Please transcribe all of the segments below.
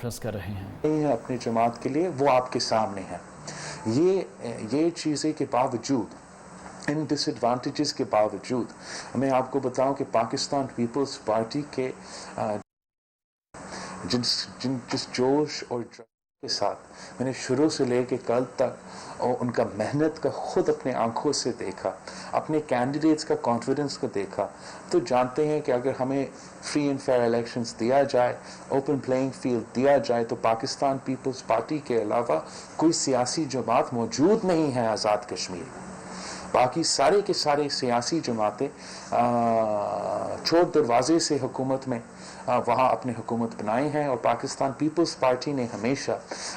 کر رہے ہیں اپنی جماعت کے لیے وہ آپ کے سامنے ہے. یہ چیزیں کے باوجود، ان ڈس ایڈوانٹیجز کے باوجود، میں آپ کو بتاؤں کہ پاکستان پیپلز پارٹی کے جس جوش اور کے ساتھ میں نے شروع سے لے کے کل تک اور ان کا محنت کا خود اپنے آنکھوں سے دیکھا، اپنے کینڈیڈیٹس کا کانفیڈنس کو دیکھا، تو جانتے ہیں کہ اگر ہمیں فری اینڈ فیئر الیکشنز دیا جائے، اوپن پلینگ فیلڈ دیا جائے، تو پاکستان پیپلز پارٹی کے علاوہ کوئی سیاسی جماعت موجود نہیں ہے آزاد کشمیر میں. باقی سارے کے سارے سیاسی جماعتیں چھوٹ دروازے سے حکومت میں وہاں اپنے حکومت بنائی ہیں، اور پاکستان پیپلز پارٹی نے ہمیشہ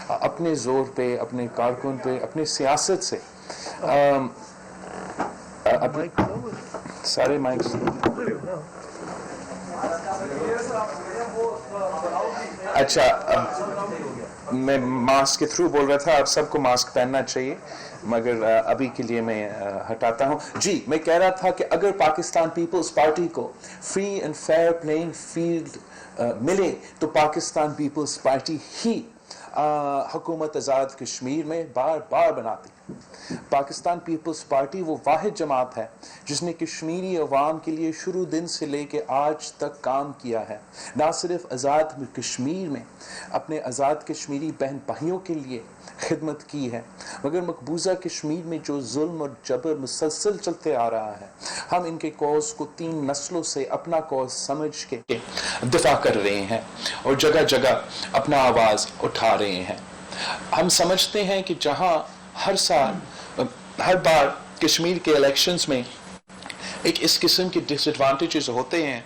اپنے زور پہ، اپنے کارکن پہ، اپنے سیاست سے سارے مائکس اچھا، میں ماسک کے تھرو بول رہا تھا، آپ سب کو ماسک پہننا چاہیے، مگر ابھی کے لیے میں ہٹاتا ہوں. جی، میں کہہ رہا تھا کہ اگر پاکستان پیپلز پارٹی کو free and fair playing field ملے تو پاکستان پیپلز پارٹی ہی حکومت آزاد کشمیر میں بار بار بناتی. پاکستان پیپلز پارٹی وہ واحد جماعت ہے جس نے کشمیری عوام کے لیے شروع دن سے لے کے آج تک کام کیا ہے. نہ صرف آزاد کشمیر میں اپنے آزاد کشمیری بہن بھائیوں کے لیے خدمت کی ہے، مگر مقبوضہ کشمیر میں جو ظلم اور جبر مسلسل چلتے آ رہا ہے، ہم ان کے کوز کو 3 نسلوں سے اپنا کوز سمجھ کے دفاع کر رہے ہیں اور جگہ جگہ اپنا آواز اٹھا رہے ہیں. ہم سمجھتے ہیں کہ جہاں ہر سال، ہر بار کشمیر کے الیکشنز میں ایک اس قسم کے ڈس ایڈوانٹیجز ہوتے ہیں،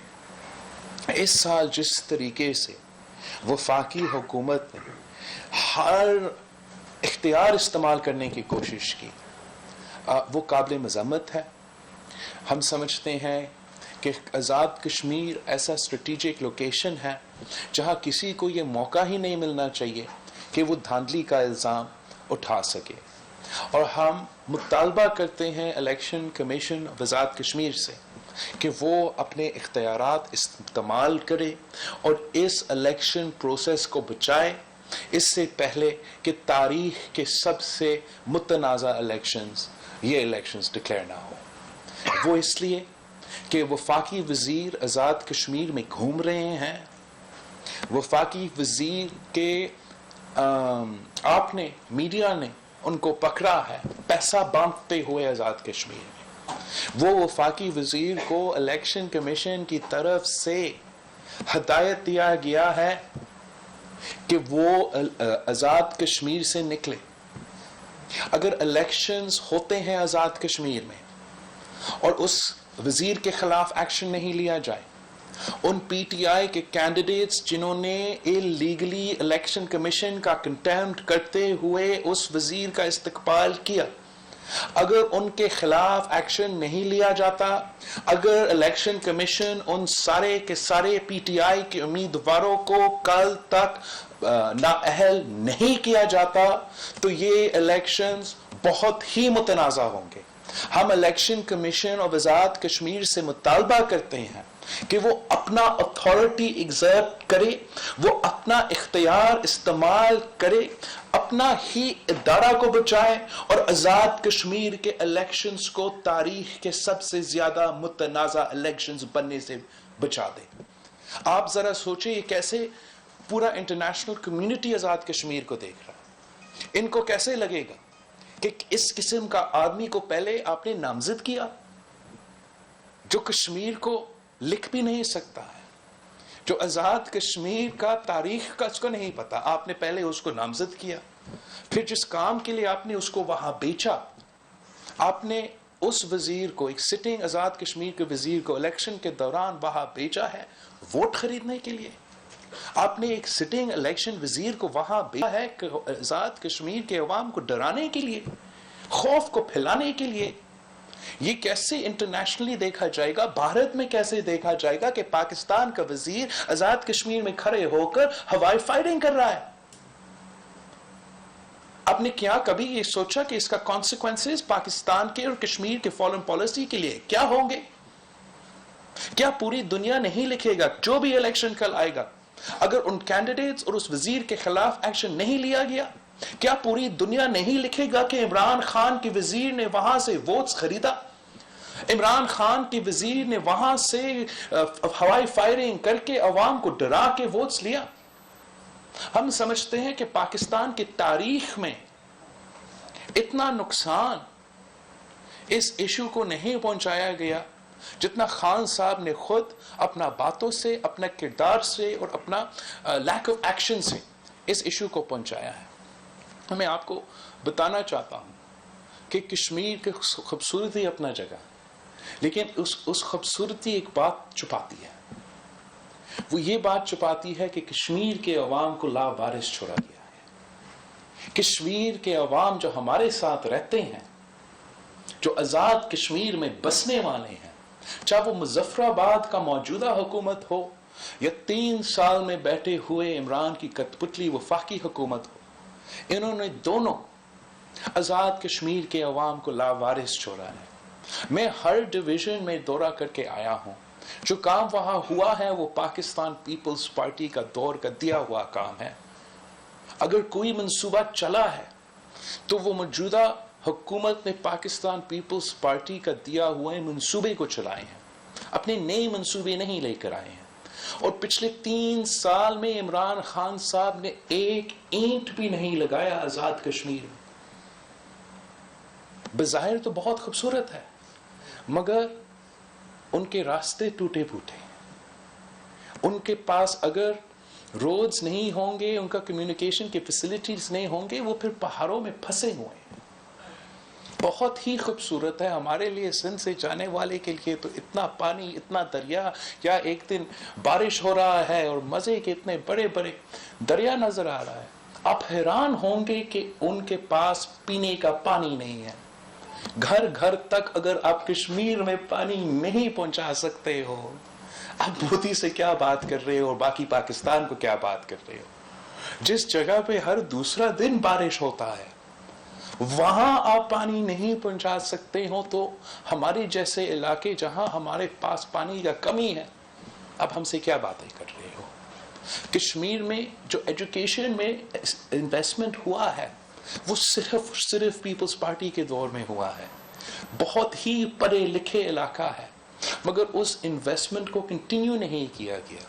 اس سال جس طریقے سے وفاقی حکومت نے ہر اختیار استعمال کرنے کی کوشش کی، وہ قابل مذمت ہے. ہم سمجھتے ہیں کہ آزاد کشمیر ایسا اسٹریٹجک لوکیشن ہے جہاں کسی کو یہ موقع ہی نہیں ملنا چاہیے کہ وہ دھاندلی کا الزام اٹھا سکے. اور ہم مطالبہ کرتے ہیں الیکشن کمیشن آزاد کشمیر سے کہ وہ اپنے اختیارات استعمال کرے اور اس الیکشن پروسیس کو بچائے، اس سے پہلے کہ تاریخ کے سب سے متنازع یہ الیکشنز ڈکلیئر نہ ہو. وہ اس لیے کہ وفاقی وزیر آزاد کشمیر میں گھوم رہے ہیں. وفاقی وزیر کے آپ نے، میڈیا نے ان کو پکڑا ہے پیسہ بانٹتے ہوئے آزاد کشمیر میں. وہ وفاقی وزیر کو الیکشن کمیشن کی طرف سے ہدایت دیا گیا ہے کہ وہ آزاد کشمیر سے نکلے. اگر الیکشنز ہوتے ہیں آزاد کشمیر میں اور اس وزیر کے خلاف ایکشن نہیں لیا جائے، ان پی ٹی آئی کے کینڈیڈیٹس جنہوں نے اللیگلی الیکشن کمیشن کا کنٹیمپٹ کرتے ہوئے اس وزیر کا استقبال کیا، اگر ان کے خلاف ایکشن نہیں لیا جاتا، اگر الیکشن کمیشن ان سارے کے سارے پی ٹی آئی کے امیدواروں کو کل تک نااہل نہیں کیا جاتا، تو یہ الیکشنز بہت ہی متنازع ہوں گے. ہم الیکشن کمیشن اور آزاد کشمیر سے مطالبہ کرتے ہیں کہ وہ اپنا اتھارٹی ایگزرٹ کرے، وہ اپنا اختیار استعمال کرے، اپنا ہی ادارہ کو بچائے اور آزاد کشمیر کے الیکشنز کو تاریخ کے سب سے زیادہ متنازع الیکشنز بننے سے بچا دے. آپ ذرا سوچیں یہ کیسے پورا انٹرنیشنل کمیونٹی آزاد کشمیر کو دیکھ رہا ہے. ان کو کیسے لگے گا کہ اس قسم کا آدمی کو پہلے آپ نے نامزد کیا، جو کشمیر کو لکھ بھی نہیں سکتا ہے، جو آزاد کشمیر کا تاریخ کا اس کو نہیں پتا، آپ نے پہلے اس کو نامزد کیا، پھر جس کام کے لیے آپ نے اس کو وہاں بیچا، آپ نے اس وزیر کو، ایک سٹنگ آزاد کشمیر کے وزیر کو الیکشن کے دوران وہاں بیچا ہے ووٹ خریدنے کے لیے. آپ نے ایک سٹنگ الیکشن وزیر کو وہاں بھیجا ہے کہ آزاد کشمیر کے عوام کو ڈرانے کے لیے، خوف کو پھیلانے کے لیے. یہ کیسے انٹرنیشنلی دیکھا جائے گا، بھارت میں کیسے دیکھا جائے گا کہ پاکستان کا وزیر آزاد کشمیر میں کھڑے ہو کر ہوائی فائرنگ کر رہا ہے؟ آپ نے کیا کبھی یہ سوچا کہ اس کا کانسیکوینسز پاکستان کے اور کشمیر کے فارن پالیسی کے لیے کیا ہوں گے؟ کیا پوری دنیا نہیں لکھے گا جو بھی الیکشن کل آئے گا اگر ان کینڈیڈیٹس اور اس وزیر کے خلاف ایکشن نہیں لیا گیا، کیا پوری دنیا نہیں لکھے گا کہ عمران خان کے وزیر نے وہاں سے ووٹس خریدا؟ عمران خان کے وزیر نے وہاں سے ہوائی فائرنگ کر کے عوام کو ڈرا کے ووٹس لیا۔ ہم سمجھتے ہیں کہ پاکستان کی تاریخ میں اتنا نقصان اس ایشو کو نہیں پہنچایا گیا جتنا خان صاحب نے خود اپنا باتوں سے، اپنا کردار سے اور اپنا لیک آف ایکشن سے اس ایشو کو پہنچایا ہے۔ میں آپ کو بتانا چاہتا ہوں کہ کشمیر کی خوبصورتی اپنا جگہ، لیکن اس خوبصورتی ایک بات چھپاتی ہے۔ وہ یہ بات چھپاتی ہے کہ کشمیر کے عوام کو لاوارث چھوڑا گیا ہے۔ کشمیر کے عوام جو ہمارے ساتھ رہتے ہیں، جو آزاد کشمیر میں بسنے والے ہیں، چاہے وہ مظفر آباد کا موجودہ حکومت ہو یا 3 سال میں بیٹھے ہوئے عمران کی کٹپتلی وفاقی حکومت ہو، انہوں نے دونوں آزاد کشمیر کے عوام کو لاوارث چھوڑا ہے۔ میں ہر ڈویژن میں دورہ کر کے آیا ہوں۔ جو کام وہاں ہوا ہے وہ پاکستان پیپلز پارٹی کا دور کا دیا ہوا کام ہے۔ اگر کوئی منصوبہ چلا ہے تو وہ موجودہ حکومت نے پاکستان پیپلز پارٹی کا دیا ہوئے منصوبے کو چلائے ہیں، اپنے نئے منصوبے نہیں لے کر آئے ہیں۔ اور پچھلے 3 سال میں عمران خان صاحب نے ایک اینٹ بھی نہیں لگایا آزاد کشمیر میں۔ بظاہر تو بہت خوبصورت ہے، مگر ان کے راستے ٹوٹے پھوٹے، ان کے پاس اگر روڈز نہیں ہوں گے، ان کا کمیونیکیشن کے فیسلٹیز نہیں ہوں گے، وہ پھر پہاڑوں میں پھنسے ہوئے ہیں۔ بہت ہی خوبصورت ہے ہمارے لیے، سندھ سے جانے والے کے لیے تو اتنا پانی، اتنا دریا، یا ایک دن بارش ہو رہا ہے اور مزے کے اتنے بڑے بڑے دریا نظر آ رہا ہے۔ آپ حیران ہوں گے کہ ان کے پاس پینے کا پانی نہیں ہے۔ گھر گھر تک اگر آپ کشمیر میں پانی نہیں پہنچا سکتے ہو، آپ مودی سے کیا بات کر رہے ہو اور باقی پاکستان کو کیا بات کر رہے ہو؟ جس جگہ پہ ہر دوسرا دن بارش ہوتا ہے، وہاں آپ پانی نہیں پہنچا سکتے ہو، تو ہمارے جیسے علاقے جہاں ہمارے پاس پانی کا کمی ہے، اب ہم سے کیا باتیں کر رہے ہو؟ کشمیر میں جو ایجوکیشن میں انویسٹمنٹ ہوا ہے وہ صرف پیپلز پارٹی کے دور میں ہوا ہے۔ بہت ہی پڑھے لکھے علاقہ ہے، مگر اس انویسٹمنٹ کو کنٹینیو نہیں کیا گیا۔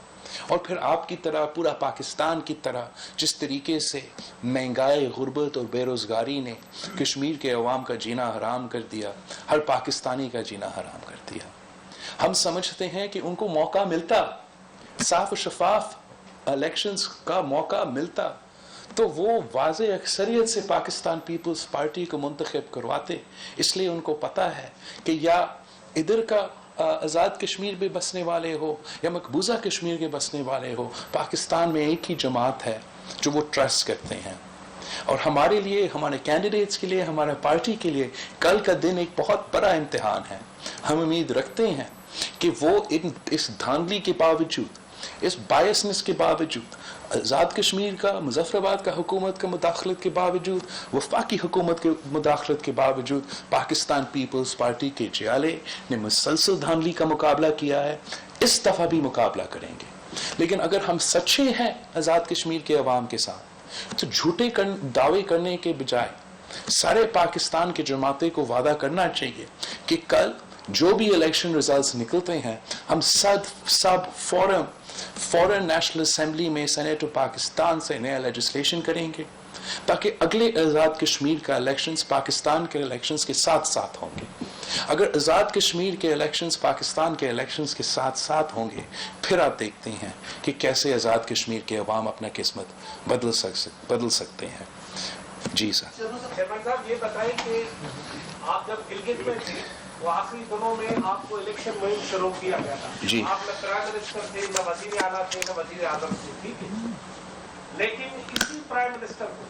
اور پھر آپ کی طرح، پورا پاکستان کی طرح، جس طریقے سے مہنگائی، غربت اور بے روزگاری نے کشمیر کے عوام کا جینا حرام کر دیا، ہر پاکستانی کا جینا حرام کر دیا۔ ہم سمجھتے ہیں کہ ان کو موقع ملتا، صاف و شفاف الیکشنز کا موقع ملتا، تو وہ واضح اکثریت سے پاکستان پیپلز پارٹی کو منتخب کرواتے۔ اس لیے ان کو پتا ہے کہ یا ادھر کا آزاد کشمیر میں بسنے والے ہو یا مقبوضہ کشمیر کے بسنے والے ہو، پاکستان میں ایک ہی جماعت ہے جو وہ ٹرسٹ کرتے ہیں۔ اور ہمارے لیے، ہمارے کینڈیڈیٹس کے لیے، ہمارے پارٹی کے لیے کل کا دن ایک بہت بڑا امتحان ہے۔ ہم امید رکھتے ہیں کہ وہ اس دھاندلی کے باوجود، اس بائسنس کے باوجود، آزاد کشمیر کا، مظفر آباد کا حکومت کا مداخلت کے باوجود، وفاقی حکومت کے مداخلت کے باوجود، پاکستان پیپلز پارٹی کے جیالے نے مسلسل دھاندلی کا مقابلہ کیا ہے، اس دفعہ بھی مقابلہ کریں گے۔ لیکن اگر ہم سچے ہیں آزاد کشمیر کے عوام کے ساتھ، تو جھوٹے دعوے کرنے کے بجائے سارے پاکستان کے جماعتیں کو وعدہ کرنا چاہیے کہ کل جو بھی الیکشن ریزلٹس نکلتے ہیں، ہم سب فوراً نیشنل اسمبلی میں سینیٹ آف پاکستان سے نیا لیجسلیشن کریں گے، تاکہ اگلے آزاد کشمیر کا الیکشنز پاکستان کے الیکشنز کے ساتھ ساتھ ہوں گے۔ اگر آزاد کشمیر کے الیکشنز پاکستان کے الیکشنز کے ساتھ ساتھ ہوں گے، پھر آپ دیکھتے ہیں کہ کیسے آزاد کشمیر کے عوام اپنا قسمت بدل سکتے ہیں۔ جی سر۔ چیئرمین صاحب، یہ بتائیں کہ آپ جب گلگت میں تھے، وہ آخری دنوں میں آپ کو الیکشن مہم شروع کیا گیا تھا۔ جی۔ آپ نہ پرائم منسٹر تھے، نہ وزیر اعلیٰ تھے، نہ وزیر اعظم تھے، ٹھیک ہے۔ لیکن اسی پرائم منسٹر کو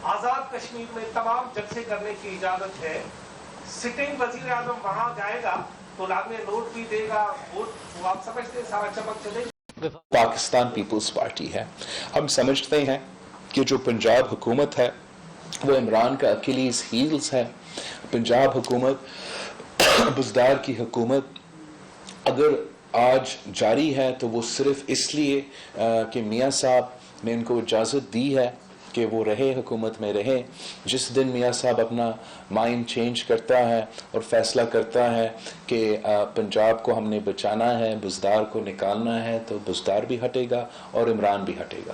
آزاد کشمیر میں تمام جلسے کرنے کی اجازت ہے۔ سٹنگ وزیر اعظم وہاں جائے گا تو لازمی نوٹ بھی دے گا، وہ آپ سمجھتے ہیں سارا چمک چلے گا۔ پاکستان پیپلز پارٹی ہے، ہم سمجھتے ہیں کہ جو پنجاب حکومت ہے وہ عمران کا اکیلیز ہیلز ہے۔ پنجاب حکومت، بزدار کی حکومت، اگر آج جاری ہے تو وہ صرف اس لیے کہ میاں صاحب نے ان کو اجازت دی ہے کہ وہ رہے، حکومت میں رہے. جس دن میاں صاحب اپنا مائنڈ چینج کرتا ہے اور فیصلہ کرتا ہے کہ پنجاب کو ہم نے بچانا ہے، بزدار کو نکالنا ہے، تو بزدار بھی ہٹے گا اور عمران بھی ہٹے گا.